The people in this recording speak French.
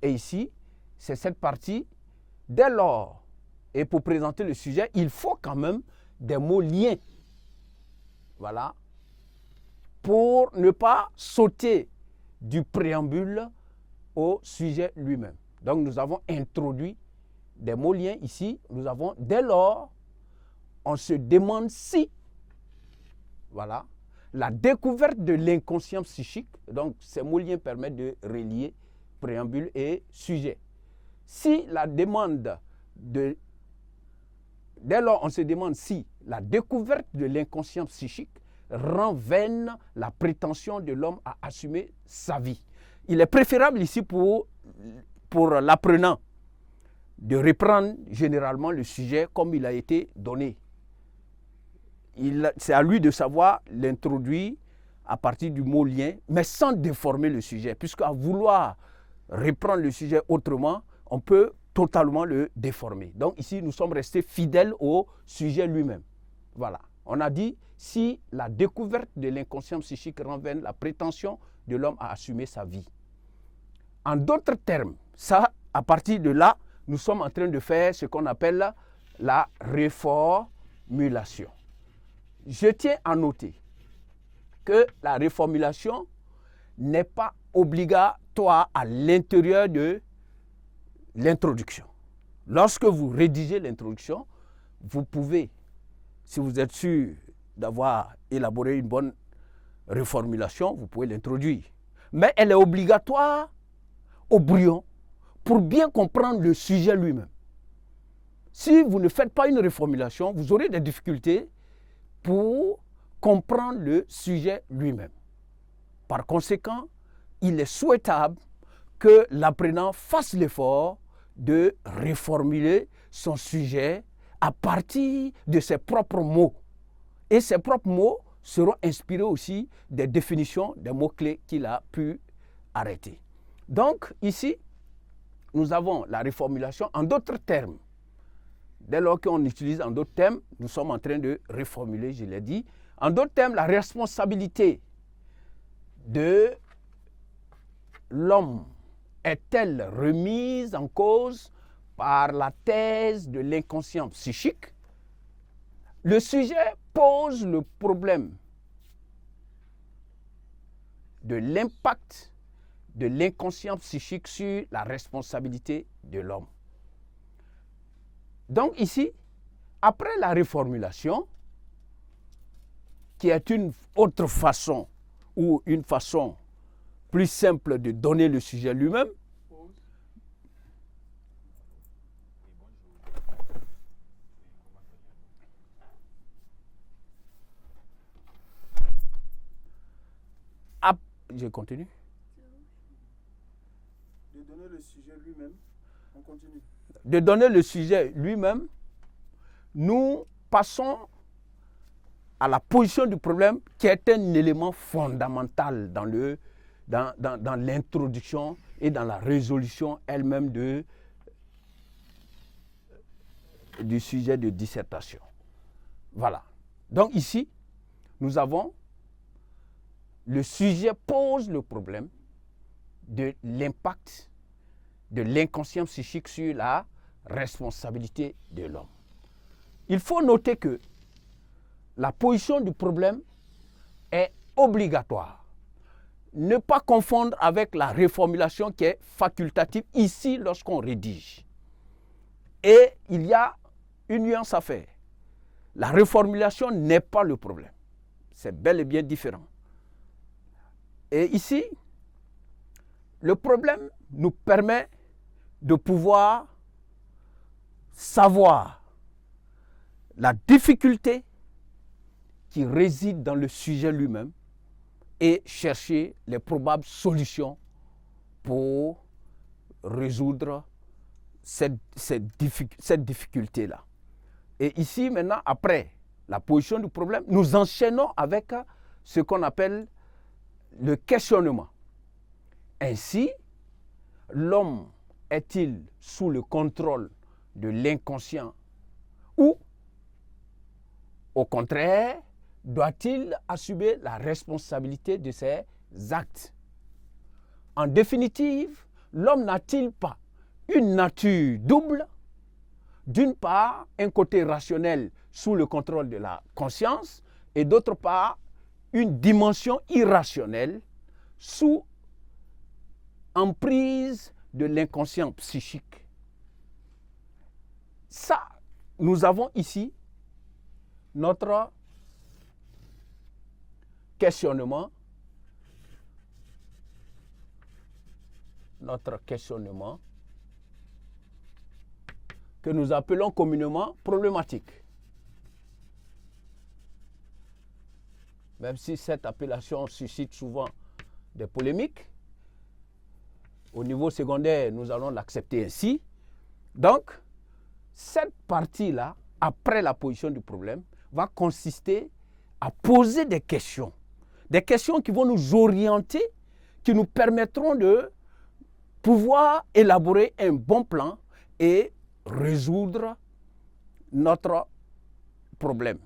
Et ici, c'est cette partie. Dès lors, et pour présenter le sujet, il faut quand même des mots liés. Voilà. Pour ne pas sauter du préambule au sujet lui-même. Donc, nous avons introduit des mots liens ici. Nous avons, dès lors, on se demande si, voilà, la découverte de l'inconscient psychique, donc ces mots liens permettent de relier préambule et sujet. Si la demande de, dès lors, on se demande si la découverte de l'inconscient psychique rend vaine la prétention de l'homme à assumer sa vie. Il est préférable ici pour l'apprenant de reprendre généralement le sujet comme il a été donné. C'est à lui de savoir l'introduire à partir du mot lien, mais sans déformer le sujet, puisqu'à vouloir reprendre le sujet autrement, on peut totalement le déformer. Donc ici, nous sommes restés fidèles au sujet lui-même. Voilà. On a dit, si la découverte de l'inconscient psychique rend vaine la prétention de l'homme à assumer sa vie. En d'autres termes, ça, à partir de là, nous sommes en train de faire ce qu'on appelle la reformulation. Je tiens à noter que la reformulation n'est pas obligatoire à l'intérieur de l'introduction. Lorsque vous rédigez l'introduction, vous pouvez, si vous êtes sûr d'avoir élaboré une bonne reformulation, vous pouvez l'introduire. Mais elle est obligatoire au brouillon pour bien comprendre le sujet lui-même. Si vous ne faites pas une reformulation, vous aurez des difficultés pour comprendre le sujet lui-même. Par conséquent, il est souhaitable que l'apprenant fasse l'effort de reformuler son sujet à partir de ses propres mots. Et ces propres mots seront inspirés aussi des définitions des mots-clés qu'il a pu arrêter. Donc, ici, nous avons la reformulation en d'autres termes. Dès lors qu'on utilise en d'autres termes, nous sommes en train de reformuler, je l'ai dit. En d'autres termes, la responsabilité de l'homme est-elle remise en cause par la thèse de l'inconscient psychique? Le sujet pose le problème de l'impact de l'inconscient psychique sur la responsabilité de l'homme. Donc ici, après la reformulation, qui est une autre façon ou une façon plus simple de donner le sujet lui-même, je continue. De donner le sujet lui-même, on continue. De donner le sujet lui-même, nous passons à la position du problème qui est un élément fondamental dans l'introduction et dans la résolution elle-même du sujet de dissertation. Voilà. Donc ici, nous avons le sujet pose le problème de l'impact de l'inconscient psychique sur la responsabilité de l'homme. Il faut noter que la position du problème est obligatoire. Ne pas confondre avec la reformulation qui est facultative ici lorsqu'on rédige. Et il y a une nuance à faire. La reformulation n'est pas le problème. C'est bel et bien différent. Et ici, le problème nous permet de pouvoir savoir la difficulté qui réside dans le sujet lui-même et chercher les probables solutions pour résoudre cette difficulté-là. Et ici, maintenant, après la position du problème, nous enchaînons avec ce qu'on appelle le questionnement. Ainsi, l'homme est-il sous le contrôle de l'inconscient ou, au contraire, doit-il assumer la responsabilité de ses actes? En définitive, l'homme n'a-t-il pas une nature double? D'une part, un côté rationnel sous le contrôle de la conscience et d'autre part, une dimension irrationnelle sous emprise de l'inconscient psychique. Ça, nous avons ici notre questionnement que nous appelons communément problématique. Même si cette appellation suscite souvent des polémiques, au niveau secondaire, nous allons l'accepter ainsi. Donc, cette partie-là, après la position du problème, va consister à poser des questions qui vont nous orienter, qui nous permettront de pouvoir élaborer un bon plan et résoudre notre problème.